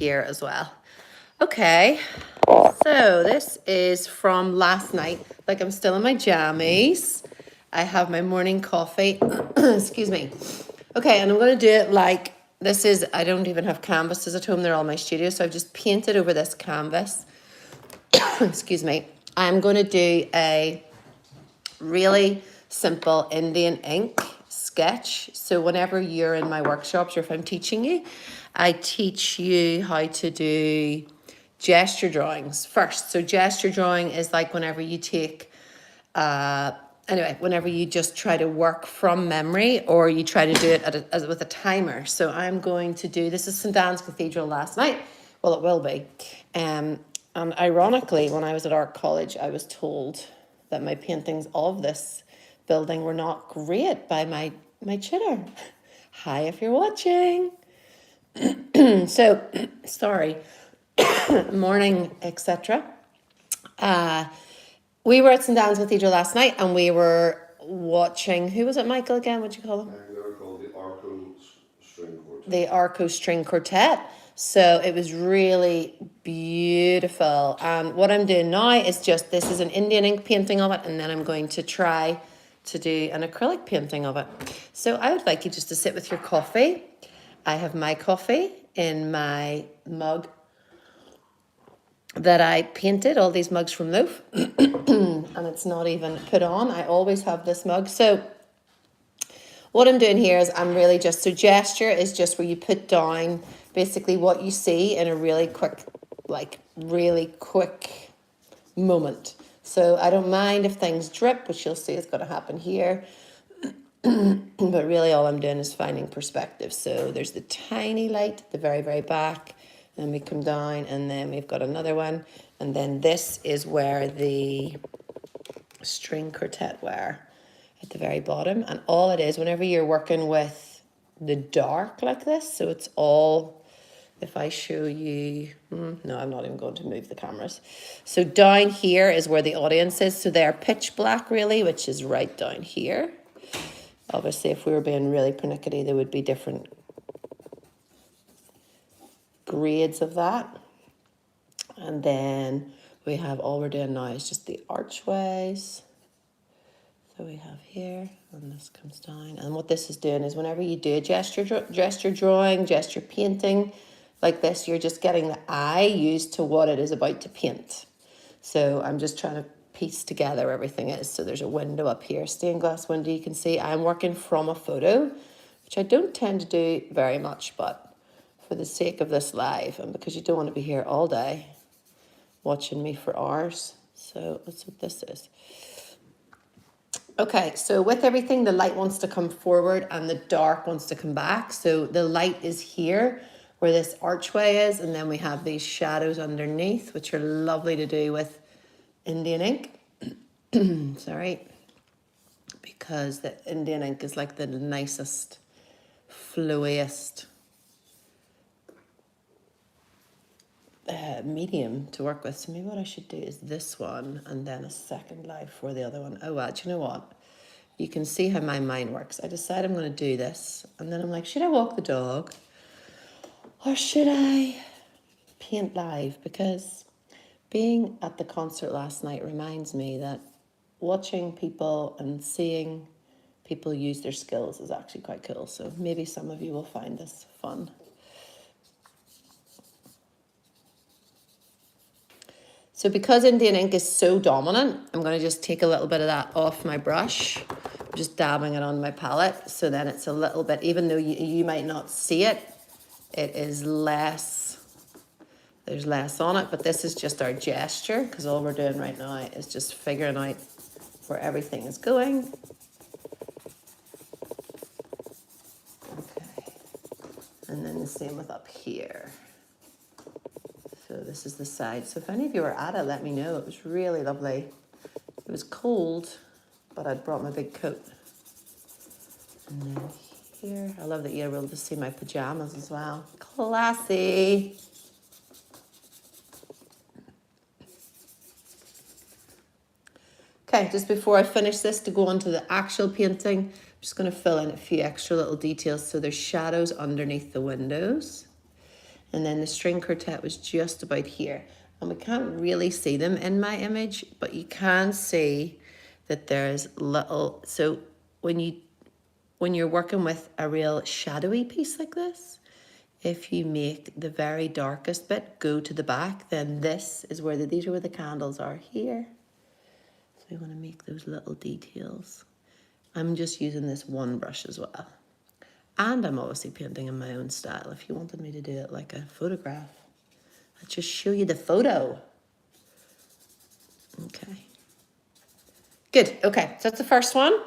here as well. Okay, so this is from last night. Like, I'm still in my jammies. I have my morning coffee. Excuse me. Okay, and I'm going to do it like this is, I don't even have canvases at home. They're all my studio. So I've just painted over this canvas. Excuse me. I'm going to do a really simple Indian ink sketch. So whenever you're in my workshops or if I'm teaching you, I teach you how to do gesture drawings first. So gesture drawing is like whenever you take whenever you just try to work from memory or you try to do it with a timer. So I'm going to do, this is St. Anne's Cathedral last night. Well, it will be. And ironically, when I was at art college, I was told that my paintings of this building were not great by my tutor. Hi, if you're watching. So, sorry, morning, etc. We were at St. Anne's Cathedral last night and we were watching, who was it, Michael, again? What'd you call them? They were called the Arco String Quartet. The Arco String Quartet. So it was really beautiful. And what I'm doing now is just, this is an Indian ink painting of it, and then I'm going to try to do an acrylic painting of it. So I would like you just to sit with your coffee. I have my coffee in my mug that I painted, all these mugs from Loaf, and it's not even put on. I always have this mug. So what I'm doing here is I'm really just, so gesture is just where you put down basically what you see in a really quick, really quick moment. So I don't mind if things drip, which you'll see is going to happen here. But really all I'm doing is finding perspective. So there's the tiny light at the very, very back. And we come down and then we've got another one. And then this is where the string quartet were at the very bottom. And all it is, whenever you're working with the dark like this, so it's all, if I show you, no, I'm not even going to move the cameras. So down here is where the audience is. So they're pitch black really, which is right down here. Obviously, if we were being really pernickety, there would be different grades of that. And then we have, all we're doing now is just the archways. So we have here, and this comes down. And what this is doing is whenever you do a gesture drawing, gesture painting like this, you're just getting the eye used to what it is about to paint. So I'm just trying to piece together everything is. So there's a window up here, stained glass window. You can see I'm working from a photo, which I don't tend to do very much, but for the sake of this live and because you don't want to be here all day watching me for hours. So that's what this is. Okay, so with everything, the light wants to come forward and the dark wants to come back. So the light is here where this archway is, and then we have these shadows underneath, which are lovely to do with Indian ink. Sorry. Because the Indian ink is like the nicest, flowiest medium to work with. So maybe what I should do is this one and then a second live for the other one. Oh, well, do you know what? You can see how my mind works. I decide I'm going to do this and then I'm like, should I walk the dog or should I paint live? Because being at the concert last night reminds me that watching people and seeing people use their skills is actually quite cool. So maybe some of you will find this fun. So because Indian ink is so dominant, I'm going to just take a little bit of that off my brush. I'm just dabbing it on my palette. So then it's a little bit, even though you might not see it, it is less, there's less on it. But this is just our gesture because all we're doing right now is just figuring out where everything is going. Okay. And then the same with up here. So this is the side. So if any of you were at it, let me know. It was really lovely. It was cold, but I'd brought my big coat. And then here, I love that you're able to see my pajamas as well. Classy. Okay, just before I finish this, to go on to the actual painting, I'm just going to fill in a few extra little details. So there's shadows underneath the windows. And then the string quartet was just about here. And we can't really see them in my image, but you can see that there's little, so when you're working with a real shadowy piece like this, if you make the very darkest bit go to the back, then this is where these are where the candles are here. So we want to make those little details. I'm just using this one brush as well. And I'm obviously painting in my own style. If you wanted me to do it like a photograph, I'll just show you the photo. Okay. Good. Okay, so that's the first one. I'm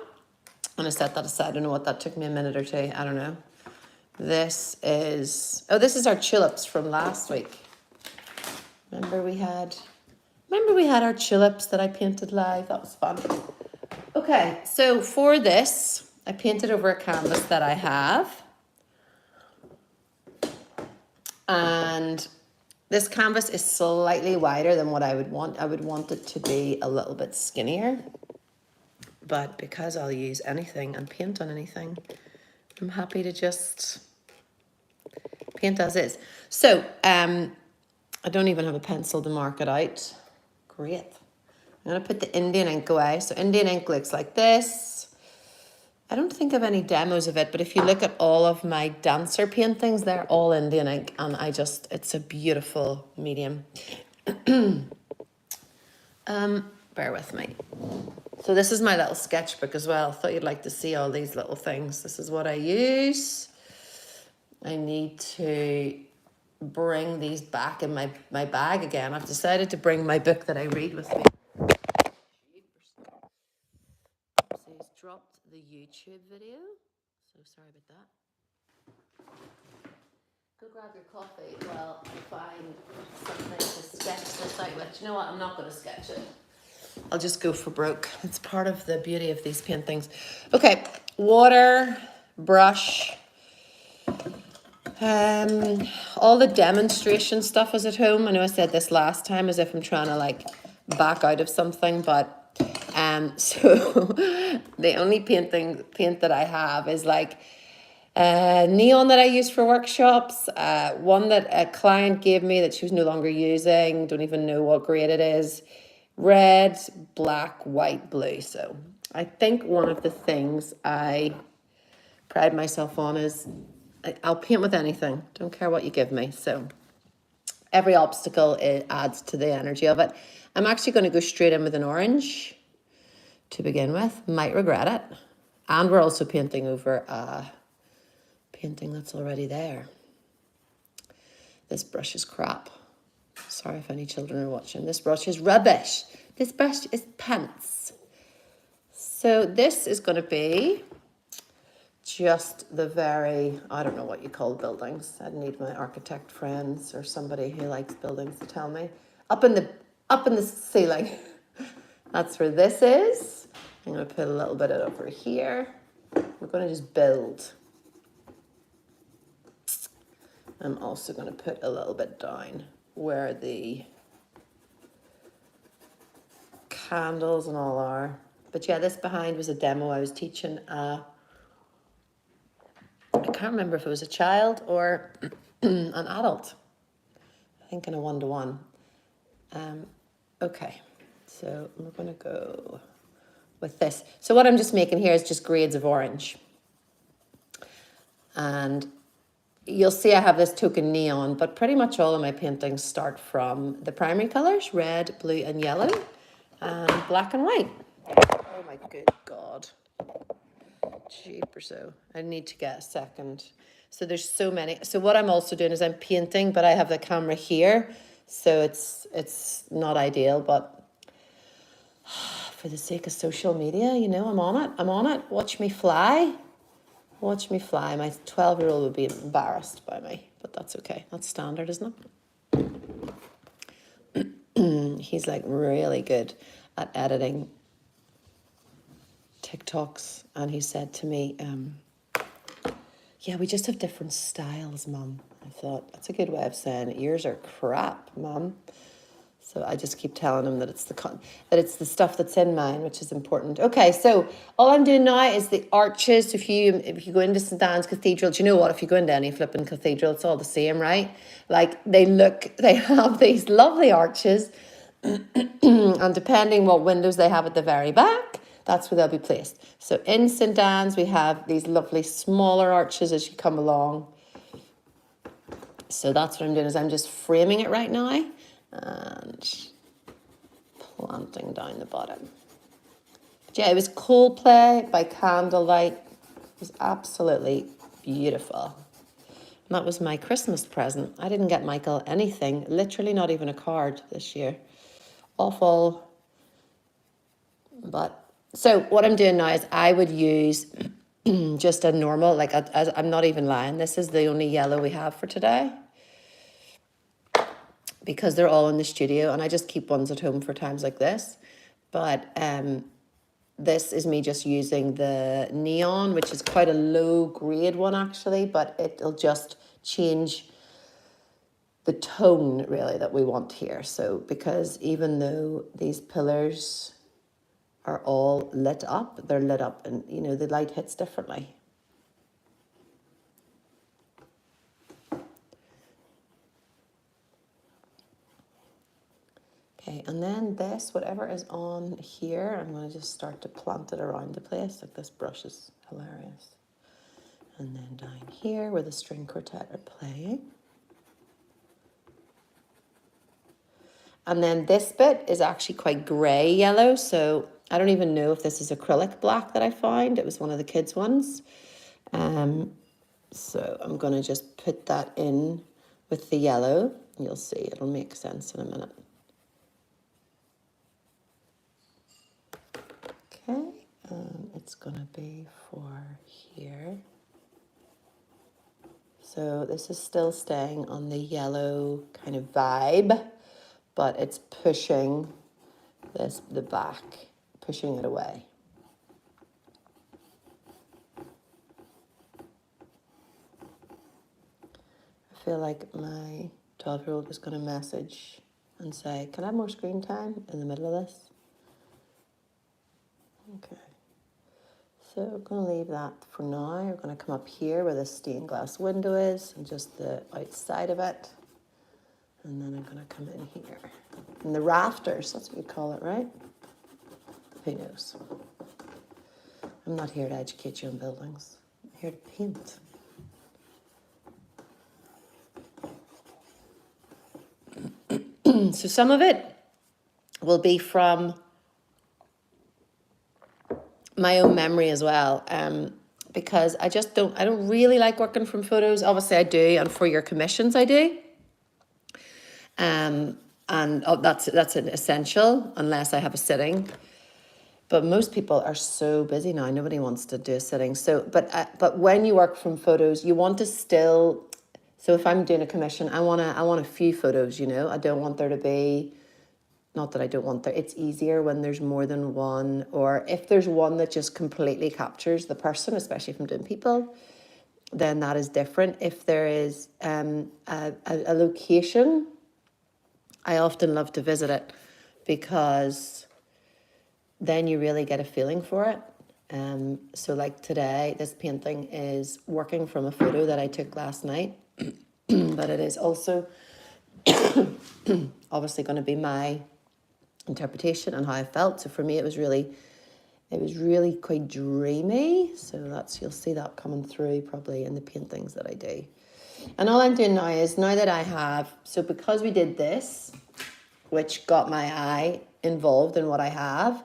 going to set that aside. I don't know what that took me, a minute or two. I don't know. This is our tulips from last week. Remember we had our tulips that I painted live. That was fun. Okay, so for this, I painted over a canvas that I have. And this canvas is slightly wider than what I would want. I would want it to be a little bit skinnier. But because I'll use anything and paint on anything, I'm happy to just paint as is. So, I don't even have a pencil to mark it out. Great. I'm going to put the Indian ink away. So Indian ink looks like this. I don't think I have any demos of it, but if you look at all of my dancer paintings, they're all Indian ink, and it's a beautiful medium. Bear with me. So this is my little sketchbook as well. I thought you'd like to see all these little things. This is what I use. I need to bring these back in my bag again. I've decided to bring my book that I read with me. He's dropped the YouTube video. So sorry about that. Go grab your coffee while I find something to sketch this out with. You know what? I'm not going to sketch it. I'll just go for broke. It's part of the beauty of these paintings. Okay, water, brush. All the demonstration stuff is at home. I know I said this last time as if I'm trying to like back out of something, but so the only paint that I have is like neon that I use for workshops, one that a client gave me that she was no longer using, don't even know what grade it is, red, black, white, blue. So I think one of the things I pride myself on is I'll paint with anything, don't care what you give me. So every obstacle, it adds to the energy of it. I'm actually going to go straight in with an orange to begin with. Might regret it. And we're also painting over a painting that's already there. This brush is crap. Sorry if any children are watching. This brush is rubbish. This brush is pants. So this is going to be just the very, I don't know what you call buildings. I'd need my architect friends or somebody who likes buildings to tell me. Up in the ceiling. That's where this is. I'm going to put a little bit over here. We're going to just build. I'm also going to put a little bit down where the candles and all are. But yeah, this behind was a demo I was teaching. I can't remember if it was a child or an adult. I think in a one-to-one. Okay, so we're going to go with this. So what I'm just making here is just grades of orange. And you'll see I have this token neon, but pretty much all of my paintings start from the primary colors, red, blue, and yellow, and black and white. Oh my good God. Cheap or so. I need to get a second. So there's so many. So what I'm also doing is I'm painting, but I have the camera here. So it's not ideal, but for the sake of social media, you know, I'm on it. Watch me fly. Watch me fly. My 12-year-old would be embarrassed by me, but that's okay. That's standard, isn't it? He's like really good at editing TikToks, and he said to me, yeah, we just have different styles, Mum. I thought, that's a good way of saying it. Yours are crap, Mum. So I just keep telling him that that it's the stuff that's in mine, which is important. Okay, so all I'm doing now is the arches. If you go into St Anne's Cathedral, do you know what? If you go into any flipping cathedral, it's all the same, right? Like they have these lovely arches, and depending what windows they have at the very back, that's where they'll be placed. So in St Anne's, we have these lovely smaller arches as you come along. So that's what I'm doing, is I'm just framing it right now and planting down the bottom. But yeah, it was Coldplay by Candlelight. It was absolutely beautiful. And that was my Christmas present. I didn't get Michael anything, literally not even a card this year. Awful. But so what I'm doing now is I would use just a normal, like I'm not even lying, this is the only yellow we have for today, because they're all in the studio, and I just keep ones at home for times like this. But this is me just using the neon, which is quite a low grade one actually, but it'll just change the tone really that we want here. So because even though these pillars are all lit up, they're lit up, and you know, the light hits differently. Okay, and then this, whatever is on here, I'm going to just start to plant it around the place. Like, this brush is hilarious. And then down here where the string quartet are playing. And then this bit is actually quite grey yellow, so I don't even know if this is acrylic black that I found. It was one of the kids' ones. So I'm going to just put that in with the yellow. You'll see, it'll make sense in a minute. Okay, it's going to be for here. So this is still staying on the yellow kind of vibe, but it's pushing the back, pushing it away. I feel like my 12-year-old is going to message and say, can I have more screen time in the middle of this? Okay. So we're going to leave that for now. We're going to come up here where the stained glass window is and just the outside of it. And then I'm going to come in here. And the rafters, that's what you call it, right? Who knows? I'm not here to educate you on buildings. I'm here to paint. So some of it will be from my own memory as well, because I don't really like working from photos. Obviously I do, and for your commissions I do. And that's an essential, unless I have a sitting. But most people are so busy now, nobody wants to do a sitting. So, but when you work from photos, you want to still. So if I'm doing a commission, I want a few photos. You know, I don't want there to be. Not that I don't want there. It's easier when there's more than one, or if there's one that just completely captures the person, especially if I'm doing people, then that is different. If there is a location, I often love to visit it, because then you really get a feeling for it. So like today, this painting is working from a photo that I took last night, but it is also obviously going to be my interpretation and how I felt. So for me, it was really quite dreamy. So you'll see that coming through probably in the paintings that I do. And all I'm doing now is, now that I have, so because we did this, which got my eye involved in what I have,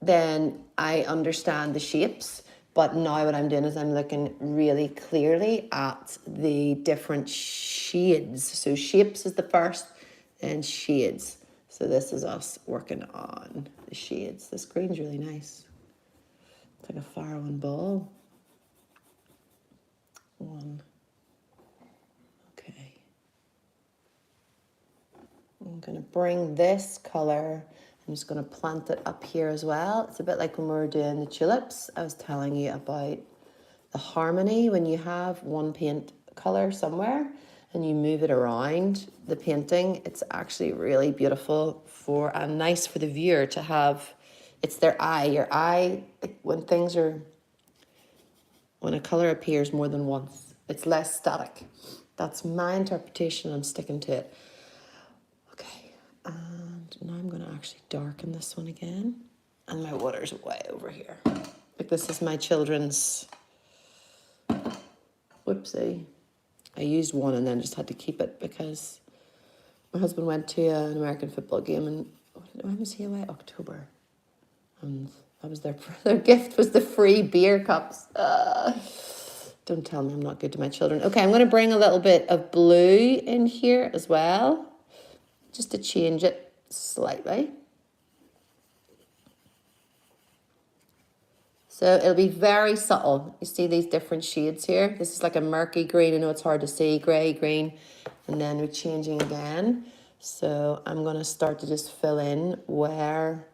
then I understand the shapes. But now what I'm doing is I'm looking really clearly at the different shades. So shapes is the first, and shades. So this is us working on the shades. This green's really nice. It's like a fire one ball. One. Okay. I'm going to bring this colour, I'm just going to plant it up here as well. It's a bit like when we were doing the tulips. I was telling you about the harmony when you have one paint colour somewhere and you move it around the painting, it's actually really beautiful for and nice for the viewer to have. It's their eye. Your eye, like when a color appears more than once, it's less static. That's my interpretation. I'm sticking to it. Okay, and now I'm going to actually darken this one again. And my water's way over here. Like this is my children's. Whoopsie. I used one and then just had to keep it because my husband went to an American football game and when was he away? October. And that was their gift was the free beer cups. Don't tell me I'm not good to my children. Okay, I'm going to bring a little bit of blue in here as well, just to change it slightly. So it'll be very subtle. You see these different shades here? This is like a murky green. I know it's hard to see, grey, green, and then we're changing again. So I'm going to start to just fill in where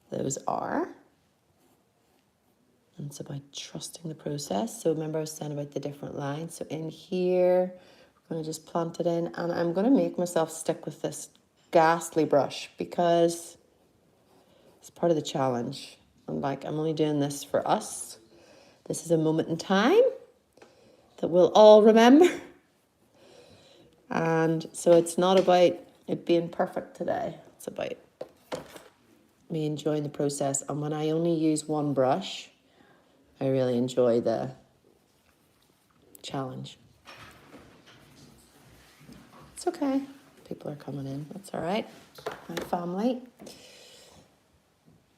those are. And it's about trusting the process. So remember I was saying about the different lines. So in here, we're going to just plant it in. And I'm going to make myself stick with this ghastly brush because it's part of the challenge. I'm like, I'm only doing this for us. This is a moment in time that we'll all remember. And so it's not about it being perfect today. It's about me enjoying the process. And when I only use one brush, I really enjoy the challenge. It's okay. People are coming in. That's all right. My family.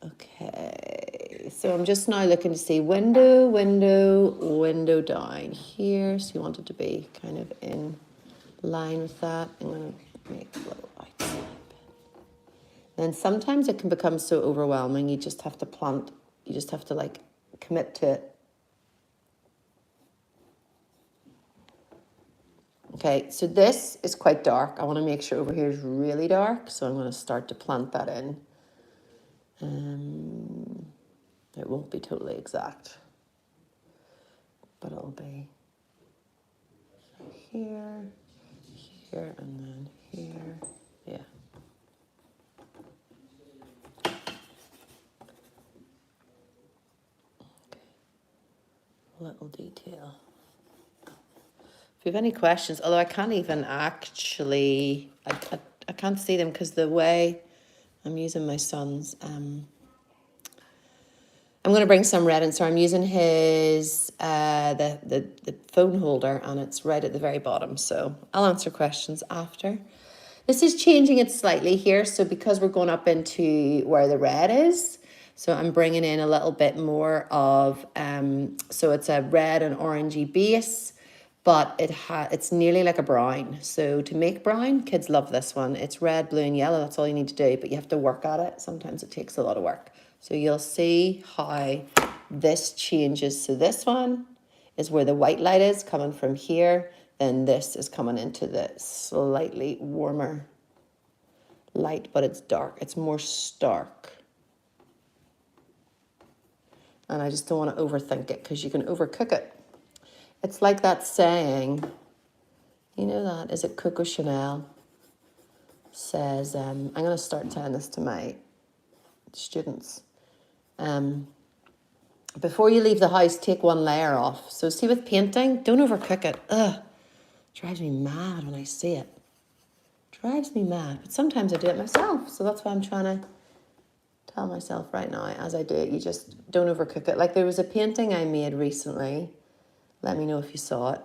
Okay. So I'm just now looking to see window down here. So you want it to be kind of in line with that. I'm going to make a little outside bit. Then sometimes it can become so overwhelming. You just have to plant. You just have to like commit to it. Okay, so this is quite dark. I want to make sure over here is really dark. So I'm going to start to plant that in. It won't be totally exact, but it'll be here, here, and then here. Yeah. Okay. Little detail. If you have any questions, although I can't even actually, I can't see them because the way I'm using my son's, I'm going to bring some red in, so I'm using his, the phone holder, and it's right at the very bottom, so I'll answer questions after. This is changing it slightly here, so because we're going up into where the red is, so I'm bringing in a little bit more of, so it's a red and orangey base, but it's nearly like a brown. So to make brown, kids love this one. It's red, blue, and yellow. That's all you need to do, but you have to work at it. Sometimes it takes a lot of work. So you'll see how this changes. So this one is where the white light is coming from here. Then this is coming into the slightly warmer light, but it's dark. It's more stark. And I just don't want to overthink it because you can overcook it. It's like that saying, you know that, is it Coco Chanel? Says, I'm going to start telling this to my students. Before you leave the house, take one layer off. So see with painting, don't overcook it. Ugh, drives me mad when I see it. Drives me mad. But sometimes I do it myself. So that's why I'm trying to tell myself right now, as I do it, you just don't overcook it. Like there was a painting I made recently. Let me know if you saw it.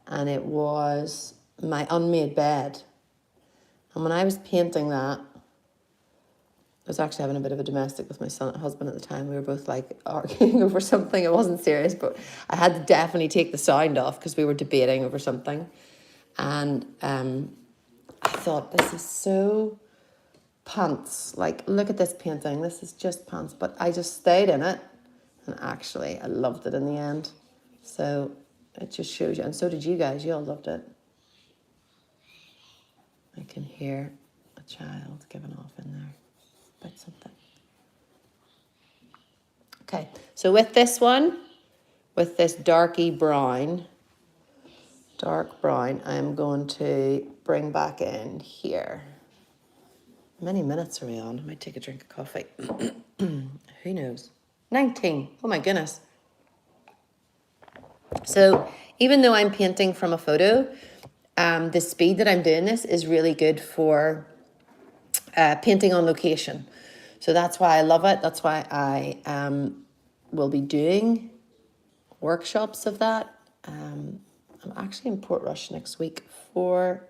And it was my unmade bed. And when I was painting that, I was actually having a bit of a domestic with my husband at the time. We were both like arguing over something. It wasn't serious, but I had to definitely take the sound off because we were debating over something. And I thought, this is so pants. Like, look at this painting. This is just pants. But I just stayed in it. And actually, I loved it in the end. So it just shows you. And so did you guys. You all loved it. I can hear a child giving off in there about something. Okay, so with this one, with this darky brown, dark brown, I'm going to bring back in here. How many minutes are we on? I might take a drink of coffee. Who knows? 19. Oh my goodness. So even though I'm painting from a photo, the speed that I'm doing this is really good for painting on location. So that's why I love it. That's why I will be doing workshops of that. I'm actually in Portrush next week for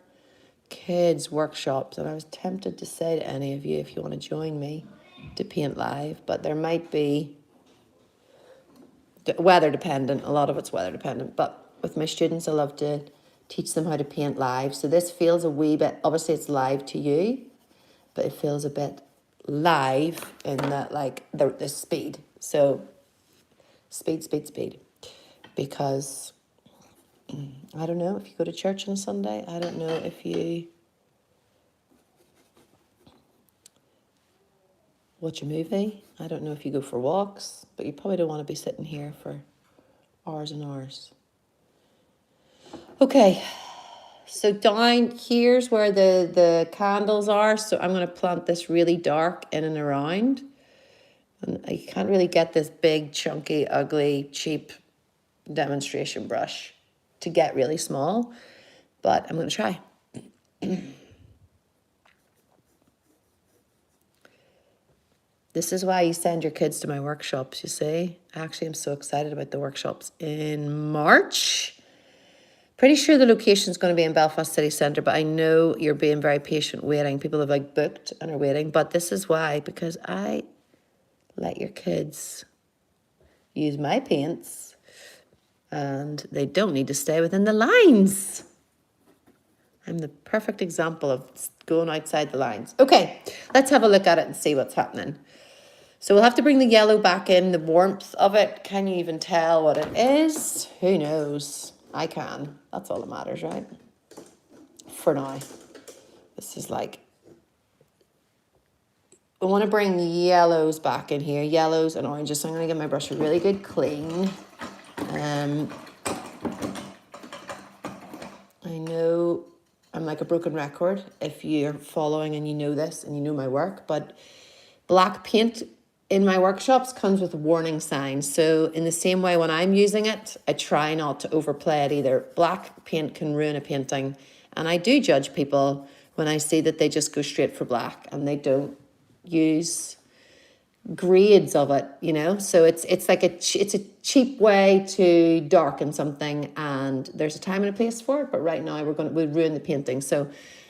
kids workshops, and I was tempted to say to any of you if you want to join me to paint live, but there might be weather dependent. A lot of it's weather dependent, but with my students I love to teach them how to paint live. So this feels a wee bit, obviously it's live to you, but it feels a bit live in that, like, the speed. So speed, because I don't know if you go to church on Sunday. I don't know if you watch a movie. I don't know if you go for walks, but you probably don't want to be sitting here for hours and hours. Okay, so down here's where the candles are. So I'm going to plant this really dark in and around. And I can't really get this big, chunky, ugly, cheap demonstration brush to get really small, but I'm going to try. This is why you send your kids to my workshops, you see. Actually, I'm so excited about the workshops in March. Pretty sure the location is going to be in Belfast City Centre, but I know you're being very patient waiting. People have like booked and are waiting, but this is why, because I let your kids use my paints and they don't need to stay within the lines. I'm the perfect example of going outside the lines. Okay, let's have a look at it and see what's happening. So we'll have to bring the yellow back in, the warmth of it. Can you even tell what it is? Who knows? I can. That's all that matters, right? For now. This is like, I want to bring the yellows back in here, yellows and oranges. So I'm going to give my brush a really good clean. I know I'm like a broken record if you're following and you know this and you know my work, but black paint in my workshops comes with warning signs. So in the same way when I'm using it, I try not to overplay it either. Black paint can ruin a painting. And I do judge people when I see that they just go straight for black and they don't use grades of it, you know. So it's like it's a cheap way to darken something, and there's a time and a place for it, but right now we'll ruin the painting. So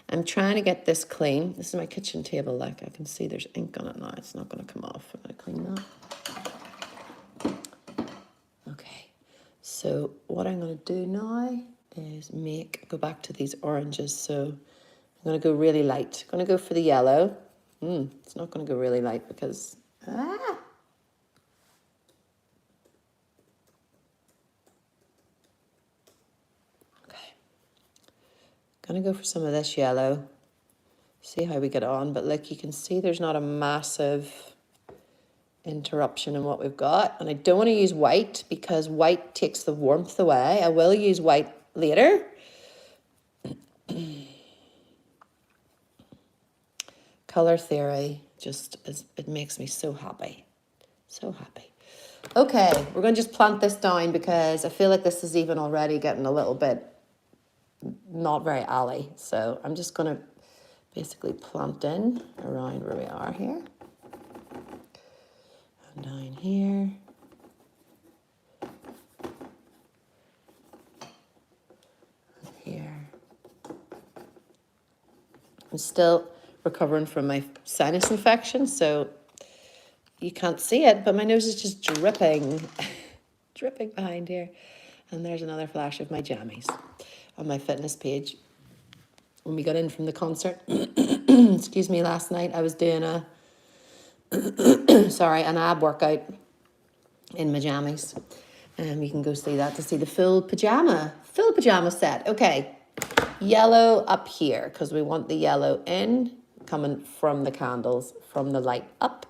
I'm trying to get this clean. This is my kitchen table, like I can see there's ink on it now. It's not going to come off. I'm going to clean that. Okay, so what I'm going to do now is go back to these oranges. So I'm going to go really light. I'm going to go for the yellow. It's not going to go really light because okay. Gonna go for some of this yellow. See how we get on, but like you can see there's not a massive interruption in what we've got. And I don't want to use white because white takes the warmth away. I will use white later. Color theory it makes me so happy. So happy. Okay, we're going to just plant this down because I feel like this is even already getting a little bit not very alley. So I'm just going to basically plant in around where we are here. And down here. And here. I'm still recovering from my sinus infection, so you can't see it, but my nose is just dripping, dripping behind here. And there's another flash of my jammies on my fitness page. When we got in from the concert, excuse me, last night, I was doing an ab workout in my jammies. You can go see that to see the full pajama set. Okay, yellow up here, because we want the yellow in, coming from the candles, from the light up.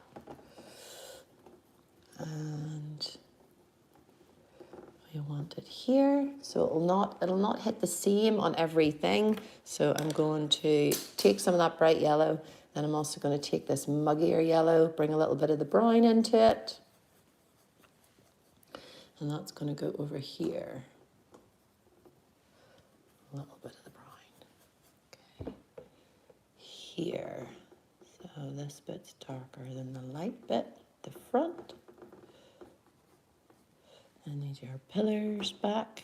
And We want it here, so it'll not hit the same on everything. So I'm going to take some of that bright yellow, and I'm also going to take this muggier yellow, bring a little bit of the brown into it, and that's going to go over here. A little bit of the brown. Okay. Here. So this bit's darker than the light bit, the front. And these are our pillars back.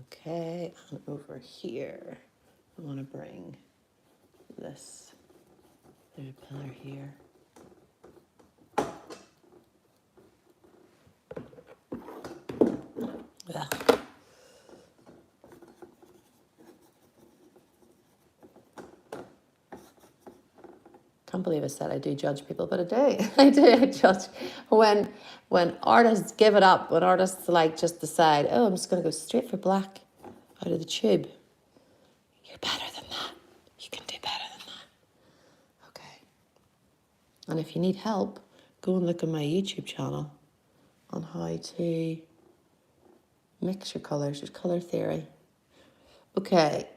Okay, and over here, I want to bring this. There's a pillar here. Ugh. Can't believe I said I do judge people, but I do. I judge when artists give it up, when artists like just decide, oh, I'm just going to go straight for black out of the tube. You're better than that. You can do better than that. Okay. And if you need help, go and look at my YouTube channel on how to mix your colours. There's colour theory. Okay.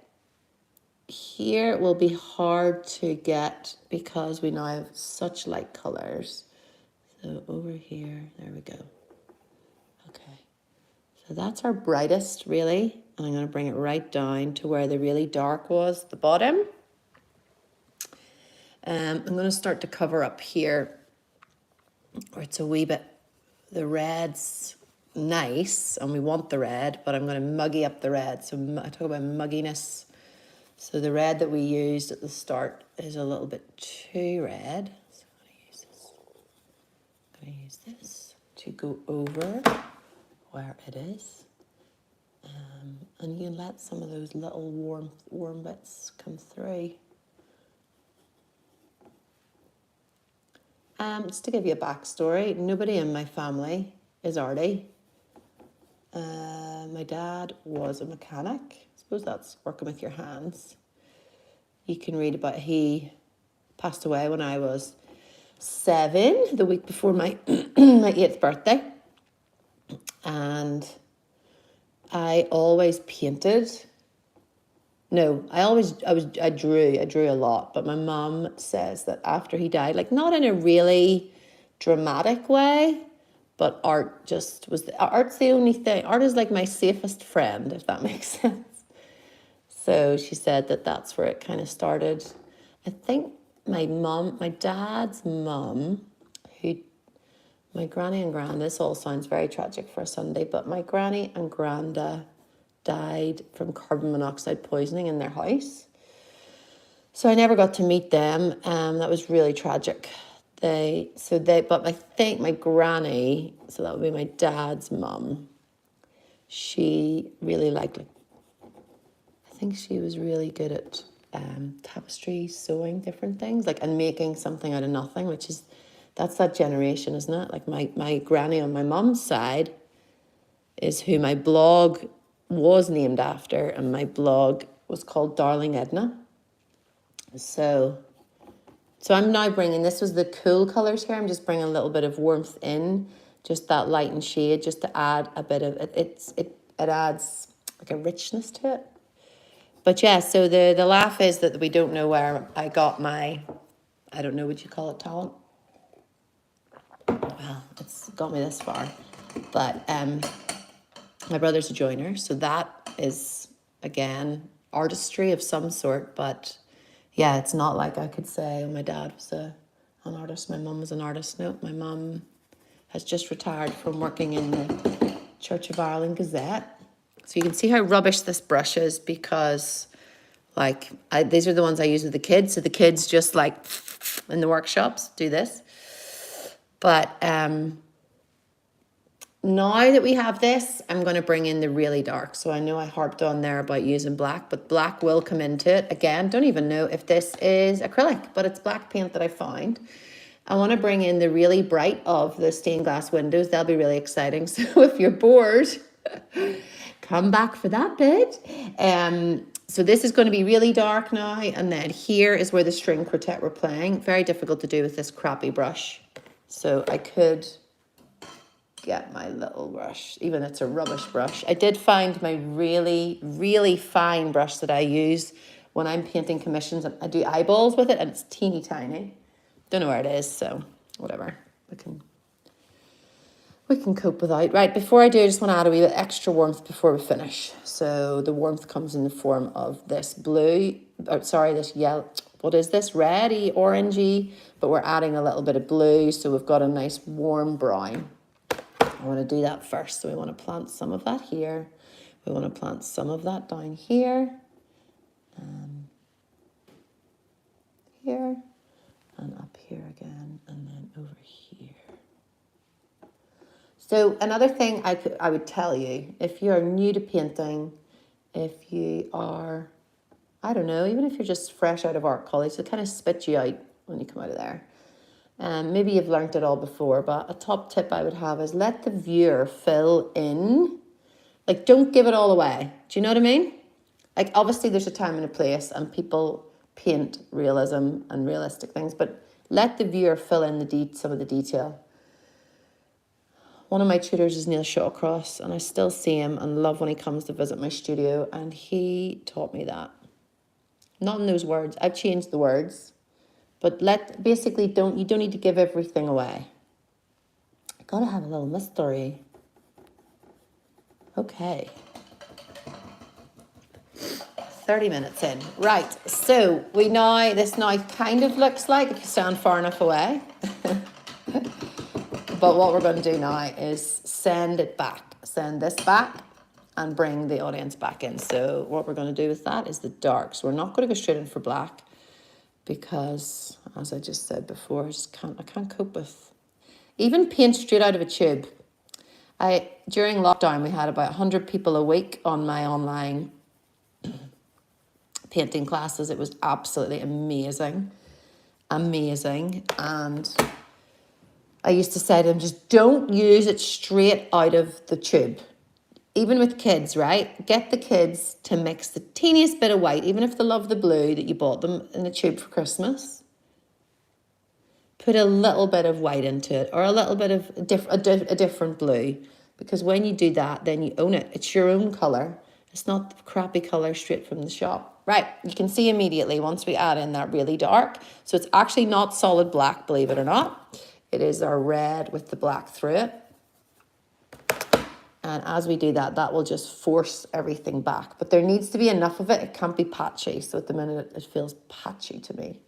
Here will be hard to get because we now have such light colours. So over here, there we go. Okay, so that's our brightest really. And I'm going to bring it right down to where the really dark was, the bottom. I'm going to start to cover up here where it's a wee bit, the red's nice and we want the red, but I'm going to muggy up the red. So I talk about mugginess. So the red that we used at the start is a little bit too red. So I'm going to use this to go over where it is. And you let some of those little warm bits come through. Just to give you a backstory, nobody in my family is arty. My dad was a mechanic. I suppose that's working with your hands. You can read about he passed away when I was 7, the week before my my 8th birthday. And I always painted. No, I drew a lot, but my mum says that after he died, like not in a really dramatic way, but art just was, art's the only thing, art is like my safest friend, if that makes sense. So she said that that's where it kind of started. I think my dad's mum, my granny and granda, this all sounds very tragic for a Sunday, but my granny and granda died from carbon monoxide poisoning in their house. So I never got to meet them. That was really tragic. But I think my granny, so that would be my dad's mum, she really liked, I think she was really good at tapestry, sewing different things, and making something out of nothing, that's that generation, isn't it? Like my granny on my mum's side is who my blog was named after, and my blog was called Darling Edna. So I'm now bringing, this was the cool colours here, I'm just bringing a little bit of warmth in, just that light and shade, just to add a bit of, it adds like a richness to it. But yeah, so the laugh is that we don't know where I got my, I don't know what you call it, talent. Well, it's got me this far. But my brother's a joiner, so that is, again, artistry of some sort. But yeah, it's not like I could say, oh, my dad was an artist, my mum was an artist. No, my mum has just retired from working in the Church of Ireland Gazette. So you can see how rubbish this brush is, because these are the ones I use with the kids. So the kids just in the workshops do this. But now that we have this, I'm going to bring in the really dark. So I know I harped on there about using black, but black will come into it. Again, don't even know if this is acrylic, but it's black paint that I found. I want to bring in the really bright of the stained glass windows. They'll be really exciting. So if you're bored, come back for that bit. So this is going to be really dark now. And then here is where the string quartet we're playing. Very difficult to do with this crappy brush. So I could get my little brush, even it's a rubbish brush. I did find my really, really fine brush that I use when I'm painting commissions. I do eyeballs with it and it's teeny tiny. Don't know where it is, so whatever. We can cope without. Right, before I do, I just want to add a wee bit extra warmth before we finish. So the warmth comes in the form of this blue, this yellow, what is this? Reddy, orangey, but we're adding a little bit of blue, so we've got a nice warm brown. I want to do that first, so we want to plant some of that here. We want to plant some of that down here. Here, and up here again, and then over here. So another thing I would tell you, if you're new to painting, if you are, I don't know, even if you're just fresh out of art college, it kind of spit you out when you come out of there. Maybe you've learnt it all before, but a top tip I would have is let the viewer fill in. Like, don't give it all away. Do you know what I mean? Like, obviously there's a time and a place and people paint realism and realistic things, but let the viewer fill in some of the detail. One of my tutors is Neil Shawcross, and I still see him and love when he comes to visit my studio, and he taught me that. Not in those words. I've changed the words, but you don't need to give everything away. I gotta have a little mystery. Okay. 30 minutes in. Right, so this now kind of looks like, if you stand far enough away. But what we're going to do now is send this back and bring the audience back in. So what we're going to do with that is the dark. So we're not going to go straight in for black because, as I just said before, I can't cope with even paint straight out of a tube. During lockdown, we had about 100 people a week on my online painting classes. It was absolutely amazing. And I used to say to them, just don't use it straight out of the tube. Even with kids, right? Get the kids to mix the teeniest bit of white, even if they love the blue that you bought them in a tube for Christmas. Put a little bit of white into it, or a little bit of a different blue. Because when you do that, then you own it. It's your own colour. It's not the crappy colour straight from the shop. Right, you can see immediately once we add in that really dark. So it's actually not solid black, believe it or not. It is our red with the black through it. And as we do that, that will just force everything back. But there needs to be enough of it. It can't be patchy. So at the minute, it feels patchy to me.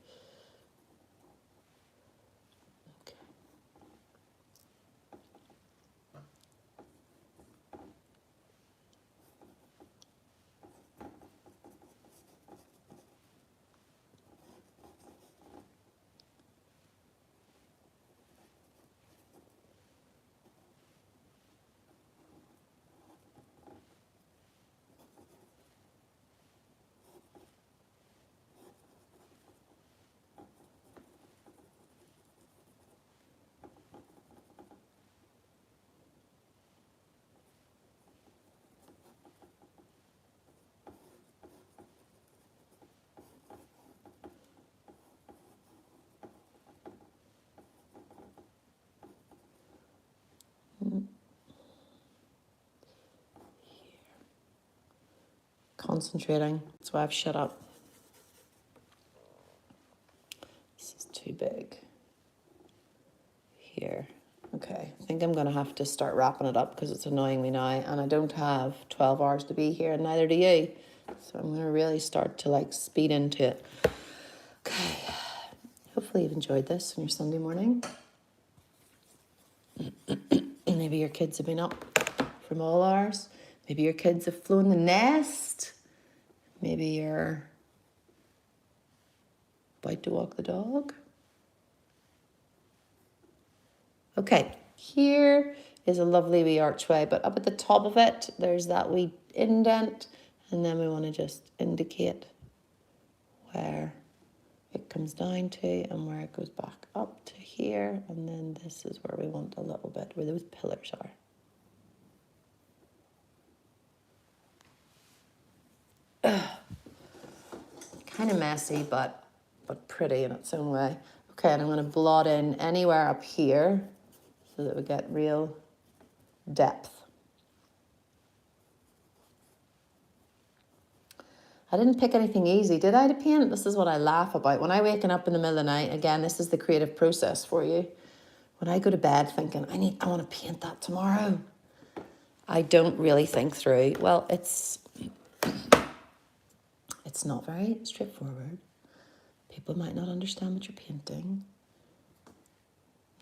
Concentrating. That's why I've shut up. This is too big. Here. Okay, I think I'm going to have to start wrapping it up because it's annoying me now, and I don't have 12 hours to be here, and neither do you. So I'm going to really start to speed into it. Okay, hopefully you've enjoyed this on your Sunday morning. Maybe your kids have been up from all hours. Maybe your kids have flown the nest. Maybe you're about to walk the dog. Okay, here is a lovely wee archway, but up at the top of it, there's that wee indent, and then we want to just indicate where it comes down to and where it goes back up to here, and then this is where we want a little bit, where those pillars are. Kind of messy, but pretty in its own way. Okay, and I'm going to blot in anywhere up here so that we get real depth. I didn't pick anything easy, did I, to paint? This is what I laugh about. When I waken up in the middle of the night, again, this is the creative process for you. When I go to bed thinking, I want to paint that tomorrow, I don't really think through, well, it's not very straightforward. People might not understand what you're painting.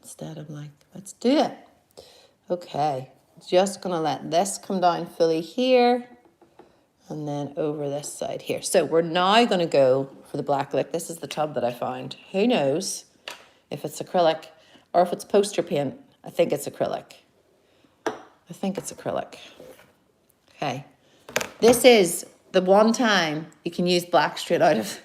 Instead, I'm like, let's do it. Okay, just gonna let this come down fully here and then over this side here. So we're now gonna go for the black lick. This is the tub that I found. Who knows if it's acrylic or if it's poster paint. I think it's acrylic. Okay, this is the one time you can use black straight out of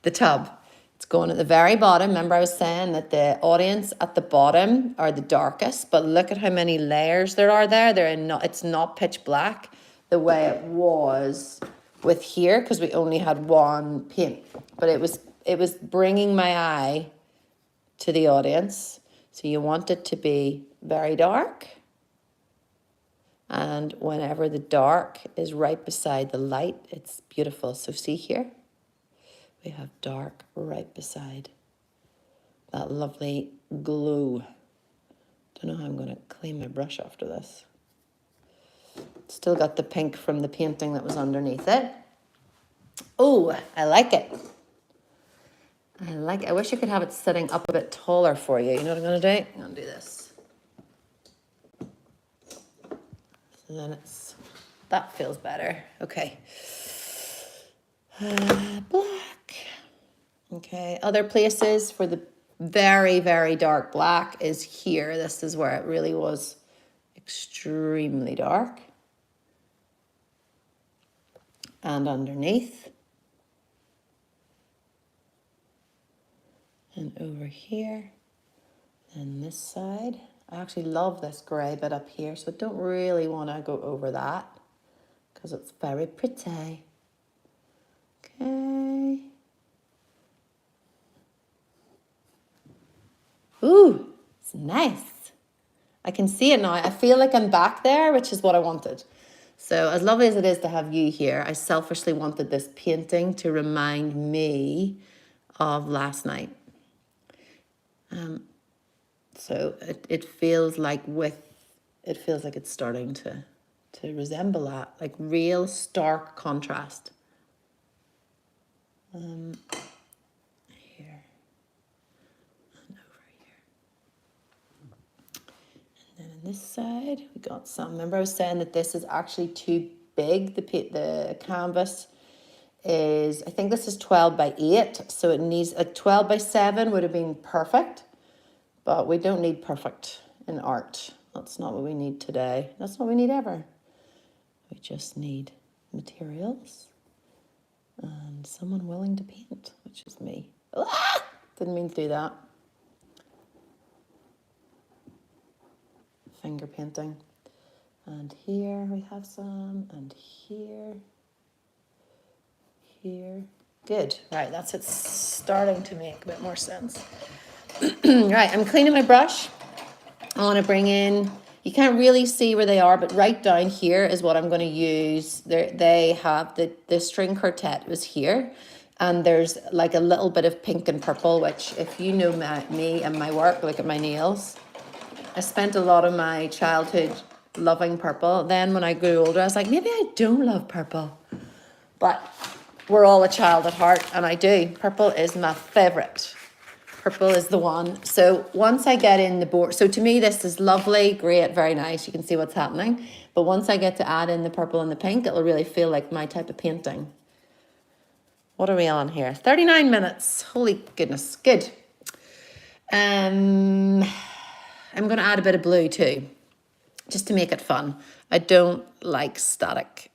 the tub. It's going at the very bottom. Remember I was saying that the audience at the bottom are the darkest, but look at how many layers there are there. It's not pitch black the way it was with here because we only had one paint, but it was bringing my eye to the audience. So you want it to be very dark. And whenever the dark is right beside the light, it's beautiful. So see here, we have dark right beside that lovely glow. Don't know how I'm going to clean my brush after this. Still got the pink from the painting that was underneath it. Oh, I like it. I wish I could have it sitting up a bit taller for you. You know what I'm going to do? I'm going to do this. And then that feels better. Okay. Black. Okay, other places for the very, very dark black is here. This is where it really was extremely dark. And underneath. And over here. And this side. I actually love this grey bit up here, so I don't really want to go over that because it's very pretty. Okay. Ooh, it's nice. I can see it now. I feel like I'm back there, which is what I wanted. So as lovely as it is to have you here, I selfishly wanted this painting to remind me of last night. So it feels like it's starting to resemble that, like real stark contrast. Here and over here. And then on this side, we got some. Remember I was saying that this is actually too big. The canvas is, I think this is 12 by 8. So it needs, like 12 by 7 would have been perfect. But we don't need perfect in art. That's not what we need today. That's not what we need ever. We just need materials and someone willing to paint, which is me. Ah! Didn't mean to do that. Finger painting. And here we have some, and here. Good. Right, that's it starting to make a bit more sense. Right, I'm cleaning my brush. I want to bring in, you can't really see where they are, but right down here is what I'm going to use. They have the string quartet was here, and there's like a little bit of pink and purple, which if you know me and my work, look at my nails. I spent a lot of my childhood loving purple. Then when I grew older, I was like, maybe I don't love purple. But we're all a child at heart, and I do. Purple is my favorite. Purple is the one. So once I get in the board, so to me this is lovely, great, very nice. You can see what's happening. But once I get to add in the purple and the pink, it'll really feel like my type of painting. What are we on here? 39 minutes. Holy goodness, good. I'm going to add a bit of blue too, just to make it fun. I don't like static,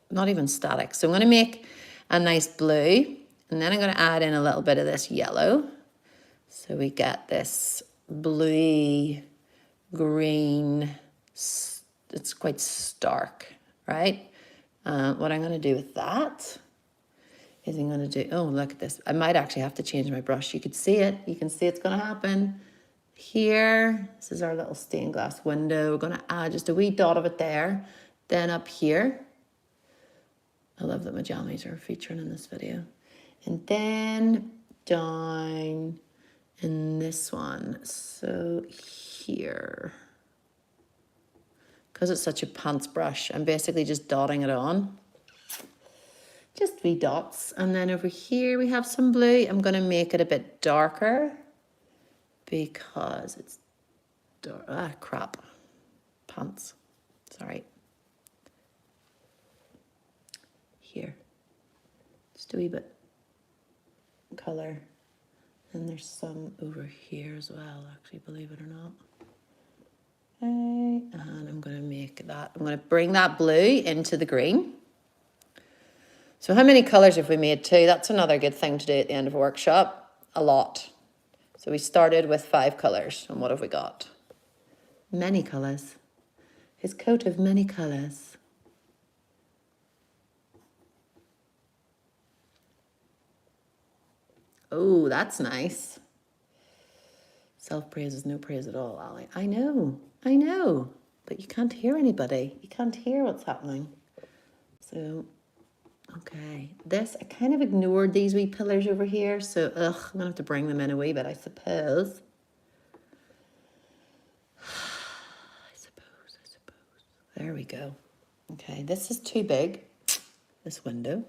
not even static. So I'm going to make a nice blue, and then I'm going to add in a little bit of this yellow. So we get this bluey green, it's quite stark, right? What I'm going to do with that is I'm going to do, oh, look at this. I might actually have to change my brush. You could see it. You can see it's going to happen. Here, this is our little stained glass window. We're gonna add just a wee dot of it there. Then up here, I love that my jammies are featuring in this video. And then down in this one, so here. Because it's such a pants brush, I'm basically just dotting it on. Just wee dots. And then over here we have some blue. I'm gonna make it a bit darker because it's dark. Ah, crap. Pants. Sorry. Here. Just a wee bit color. And there's some over here as well, actually, believe it or not. Okay, and I'm gonna make that, I'm gonna bring that blue into the green. So how many colors have we made too? That's another good thing to do at the end of a workshop. A lot. So we started with 5 colors, and what have we got? Many colors. His coat of many colors. Oh, that's nice. Self-praise is no praise at all, Ali. I know, but you can't hear anybody. You can't hear what's happening. So, okay. This, I kind of ignored these wee pillars over here, so, I'm gonna have to bring them in a wee bit, I suppose. I suppose. There we go. Okay, this is too big, this window.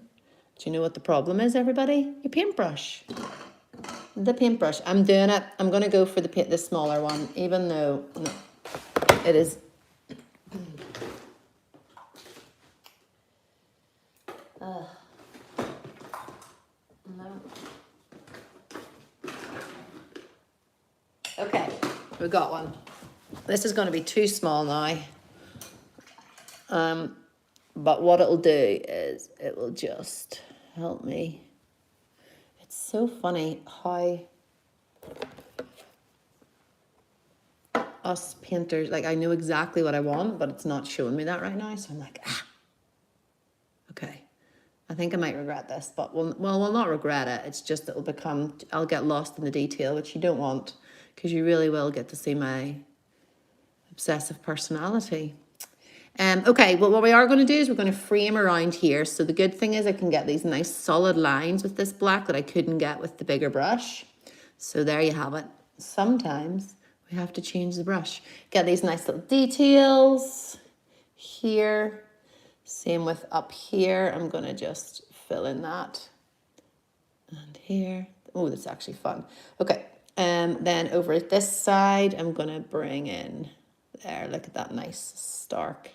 Do you know what the problem is, everybody? Your paintbrush. The paintbrush. I'm doing it. I'm going to go for the smaller one, even though no, it is. No. Okay, we got one. This is going to be too small now. But what it'll do is it will just help me. It's so funny how us painters, like I know exactly what I want, but it's not showing me that right now. So I'm like, okay. I think I might regret this, but we'll not regret it. It's just it'll become, I'll get lost in the detail, which you don't want, because you really will get to see my obsessive personality. Okay, well, what we are going to do is we're going to frame around here. So the good thing is I can get these nice solid lines with this black that I couldn't get with the bigger brush. So there you have it. Sometimes we have to change the brush. Get these nice little details here. Same with up here. I'm going to just fill in that. And here. Oh, that's actually fun. Okay, then over at this side, I'm going to bring in there. Look at that nice stark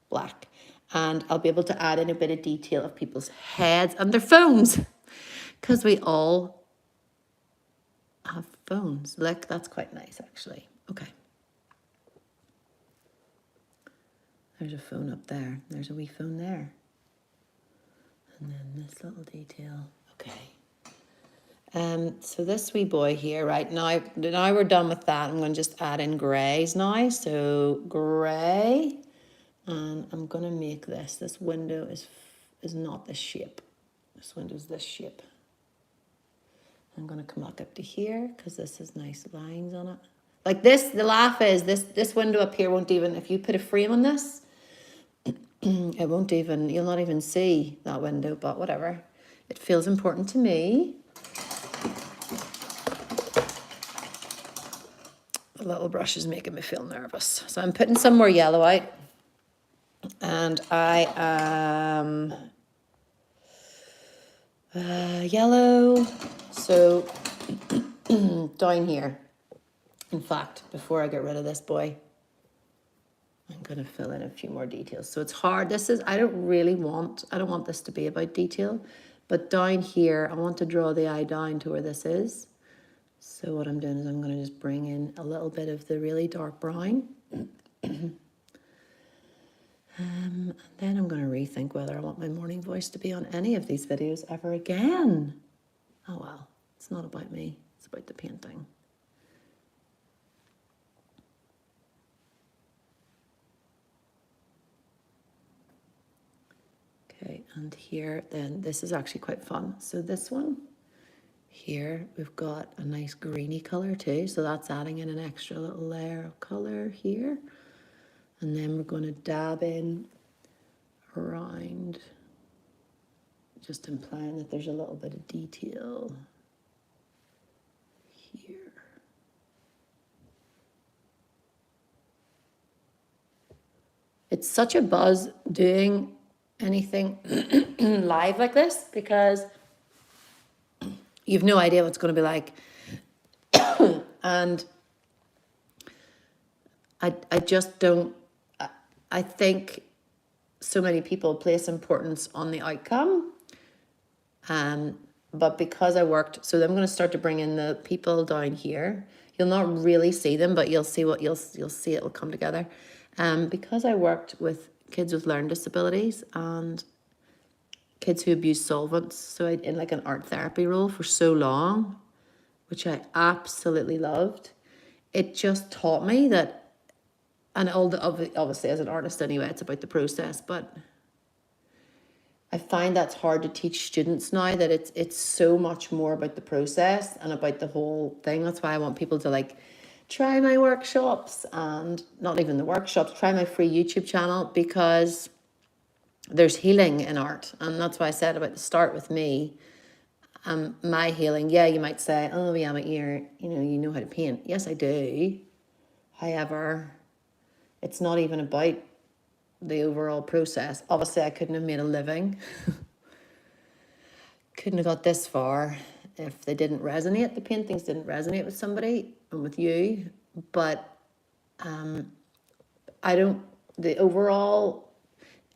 black, and I'll be able to add in a bit of detail of people's heads and their phones, because we all have phones. Look, that's quite nice actually. Okay, there's a phone up there, there's a wee phone there, and then this little detail. Okay, so this wee boy here, right now we're done with that. I'm going to just add in greys now. So grey. And I'm going to make this window is not this shape. This window is this shape. I'm going to come back up to here because this has nice lines on it. Like this, the laugh is this window up here won't even, if you put a frame on this, it won't even, you'll not even see that window, but whatever. It feels important to me. The little brush is making me feel nervous. So I'm putting some more yellow out. And I am yellow, so down here. In fact, before I get rid of this boy, I'm going to fill in a few more details. So it's hard. I don't want this to be about detail, but down here, I want to draw the eye down to where this is. So what I'm doing is I'm going to just bring in a little bit of the really dark brown. And then I'm going to rethink whether I want my morning voice to be on any of these videos ever again. Oh well, it's not about me, it's about the painting. Okay, and here then, this is actually quite fun. So this one Here we've got a nice greeny color too, so that's adding in an extra little layer of color here. And then we're going to dab in around, just implying that there's a little bit of detail here. It's such a buzz doing anything live like this because you've no idea what it's going to be like. And I just don't, I think so many people place importance on the outcome. But because I worked, so I'm going to start to bring in the people down here. You'll not really see them, but you'll see what you'll see, it'll come together. Because I worked with kids with learning disabilities and kids who abuse solvents, so I in like an art therapy role for so long, which I absolutely loved. It just taught me that, and obviously as an artist anyway, it's about the process, but I find that's hard to teach students now, that it's so much more about the process and about the whole thing. That's why I want people to like try my workshops, and not even the workshops, try my free YouTube channel, because there's healing in art. And that's why I said about the start with me, my healing. Yeah, you might say, oh yeah, but you know how to paint. Yes, I do. However, it's not even about the overall process. Obviously, I couldn't have made a living. Couldn't have got this far if they didn't resonate. The paintings didn't resonate with somebody and with you. But the overall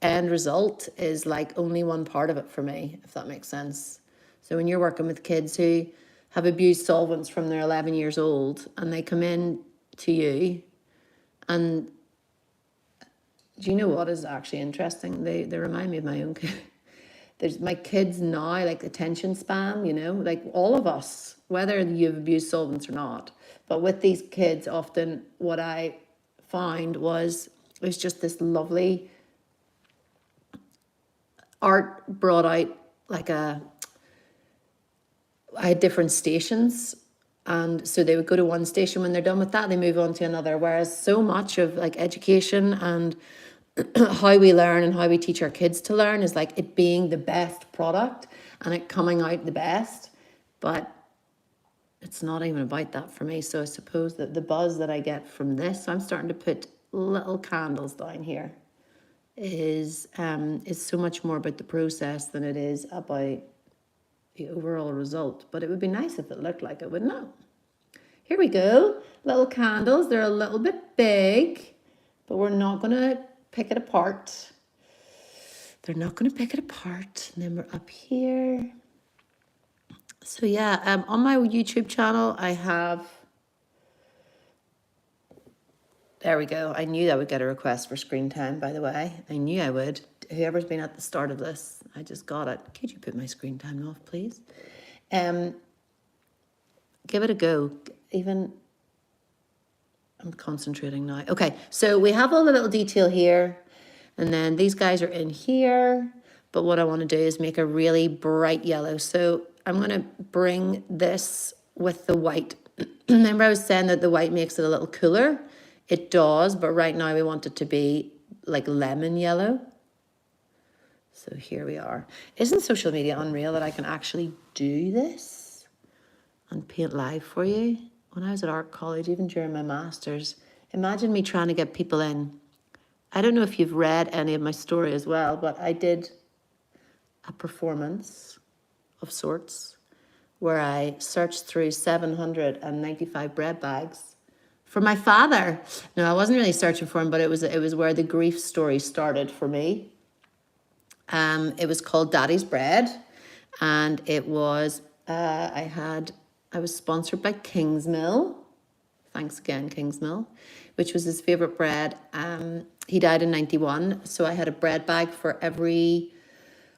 end result is like only one part of it for me, if that makes sense. So when you're working with kids who have abused solvents from they're 11 years old and they come in to you, and do you know what is actually interesting? They remind me of my own kid. There's my kids now, like attention span, like all of us, whether you've abused solvents or not. But with these kids, often what I found was just this lovely art brought out like I had different stations. And so they would go to one station. When they're done with that, they move on to another. Whereas so much of like education and how we learn and how we teach our kids to learn is like it being the best product and it coming out the best. But it's not even about that for me. So I suppose that the buzz that I get from this, so I'm starting to put little candles down here, is so much more about the process than it is about the overall result. But it would be nice if it looked like it, wouldn't it? Here we go. Little candles. They're a little bit big, but we're not going to pick it apart. They're not going to pick it apart. And then we're up here. So yeah, on my YouTube channel, I have, there we go. I knew I would get a request for screen time, by the way. I knew I would. Whoever's been at the start of this, I just got it. Could you put my screen time off, please? Give it a go. Even, I'm concentrating now. Okay, so we have all the little detail here, and then these guys are in here. But what I want to do is make a really bright yellow. So I'm going to bring this with the white. Remember I was saying that the white makes it a little cooler? It does, but right now we want it to be like lemon yellow. So here we are. Isn't social media unreal that I can actually do this and paint live for you? When I was at art college, even during my masters, imagine me trying to get people in. I don't know if you've read any of my story as well, but I did a performance of sorts where I searched through 795 bread bags for my father. No, I wasn't really searching for him, but it was where the grief story started for me. It was called Daddy's Bread, and it was I was sponsored by Kingsmill. Thanks again, Kingsmill, which was his favorite bread. He died in 91, so I had a bread bag for every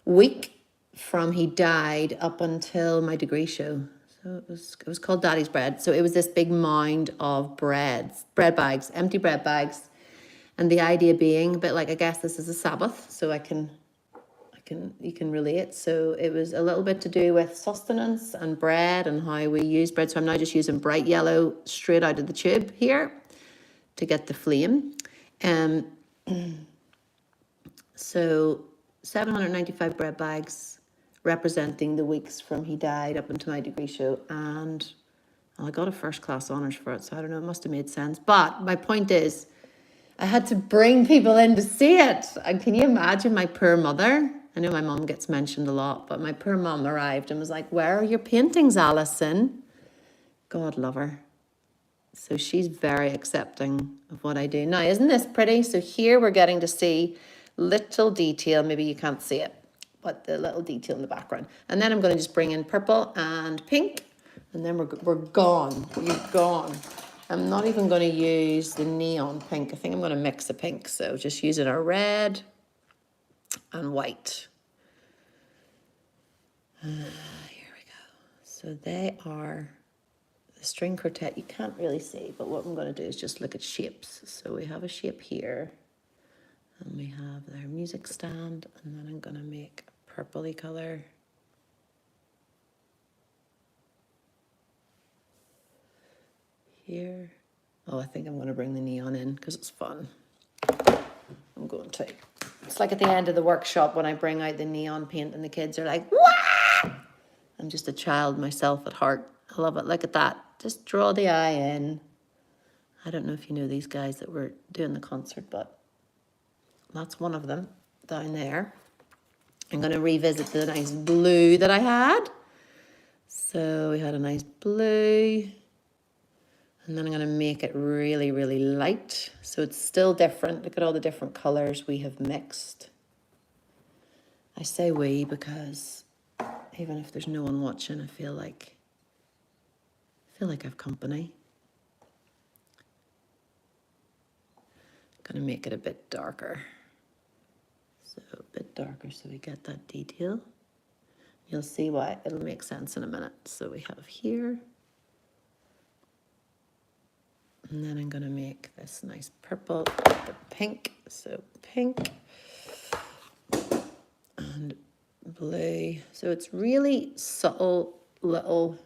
week from he died up until my degree show. So it was called Daddy's Bread. So it was this big mound of bread bags, empty bread bags. And the idea being a bit like, I guess this is a Sabbath, so I can can relate. So it was a little bit to do with sustenance and bread and how we use bread. So I'm now just using bright yellow straight out of the tube here to get the flame. So 795 bread bags representing the weeks from he died up into my degree show, and I got a first class honours for it, so I don't know, it must have made sense. But my point is, I had to bring people in to see it. And can you imagine my poor mother? I know my mum gets mentioned a lot, but my poor mum arrived and was like, "Where are your paintings, Alison?" God love her. So she's very accepting of what I do. Now, isn't this pretty? So here we're getting to see little detail. Maybe you can't see it, but the little detail in the background. And then I'm going to just bring in purple and pink. And then we're gone. You're gone. I'm not even going to use the neon pink. I think I'm going to mix the pink. So just using a red and white. Here we go. So they are the string quartet. You can't really see, but what I'm going to do is just look at shapes. So we have a shape here. And we have their music stand. And then I'm going to make a purpley colour. Here. Oh, I think I'm going to bring the neon in because it's fun. I'm going to. It's like at the end of the workshop when I bring out the neon paint and the kids are like, "Wah!" I'm just a child myself at heart. I love it. Look at that. Just draw the eye in. I don't know if you know these guys that were doing the concert, but that's one of them down there. I'm going to revisit the nice blue that I had. So we had a nice blue. And then I'm going to make it really, really light. So it's still different. Look at all the different colours we have mixed. I say we because even if there's no one watching, I feel like I've company. I'm going to make it a bit darker. So a bit darker so we get that detail. You'll see why. It'll make sense in a minute. So we have here. And then I'm going to make this nice purple with the pink. So pink and blue. So it's really subtle little,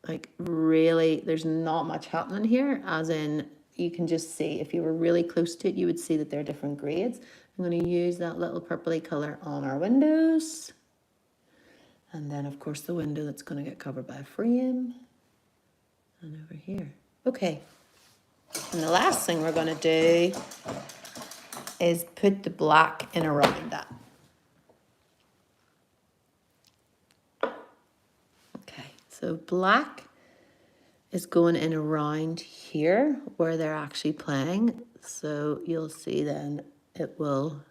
like really, there's not much happening here. As in, you can just see, if you were really close to it, you would see that they're different grades. I'm going to use that little purpley colour on our windows. And then, of course, the window that's going to get covered by a frame. And over here. Okay. And the last thing we're going to do is put the black in around that. Okay. So black is going in around here where they're actually playing. So you'll see then it will,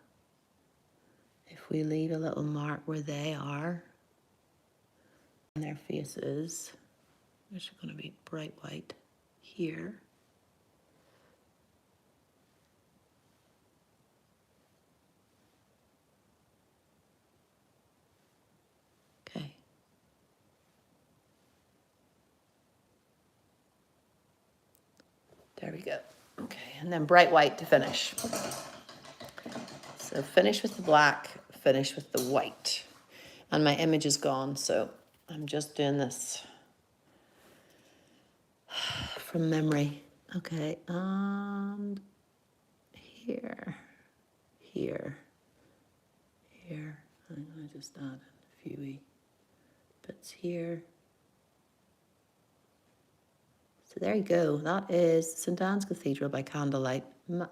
if we leave a little mark where they are and their faces, which are going to be bright white here. Okay. There we go. Okay, and then bright white to finish. So finish with the black, finish with the white. And my image is gone, so I'm just doing this from memory. Okay, and here. I'm going to just add a few wee bits here. So there you go. That is St. Anne's Cathedral by Candlelight,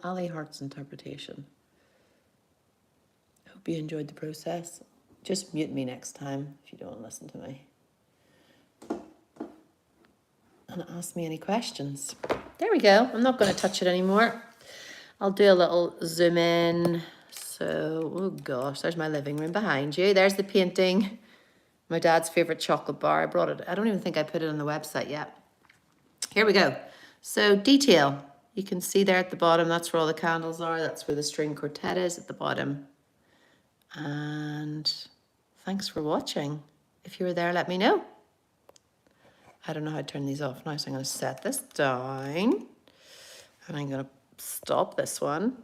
Ali Hart's interpretation. I hope you enjoyed the process. Just mute me next time if you don't want to listen to me. And ask me any questions. There we go. I'm not going to touch it anymore. I'll do a little zoom in. So, oh gosh, there's my living room behind you. There's the painting. My dad's favourite chocolate bar. I brought it. I don't even think I put it on the website yet. Here we go. So detail. You can see there at the bottom, that's where all the candles are. That's where the string quartet is at the bottom. And thanks for watching. If you were there, let me know. I don't know how to turn these off now, so I'm going to set this down. And I'm going to stop this one.